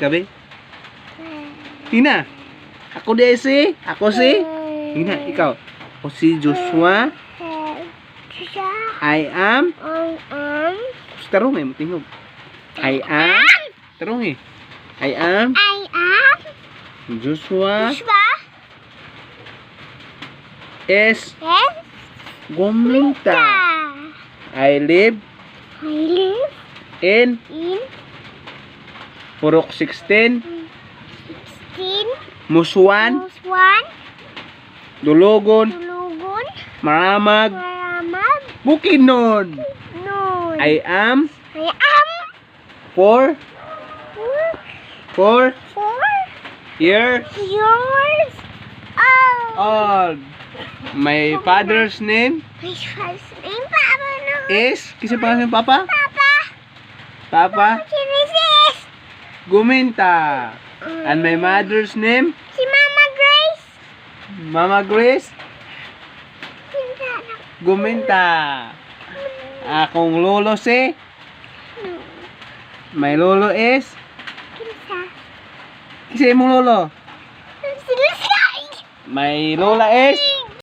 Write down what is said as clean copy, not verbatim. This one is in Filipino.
Gabi? Tina. Ako si. Tina, ikaw. Ako si Joshua. I am. Tarong mo tingog. I am. Tarong I am. Joshua. Is. Guminta. I live. In. Purok 16. Musuan. Dulugon. Maramag. Bukidnon. I am. 4 years old. My father's name is. Kasi pangalan ng Papa? Papa Guminta. And my mother's name? Si Mama Grace. Mama Grace Guminta. Akong lolo si. My lolo is. Kasi mong lolo. Si Lucy. My lola is.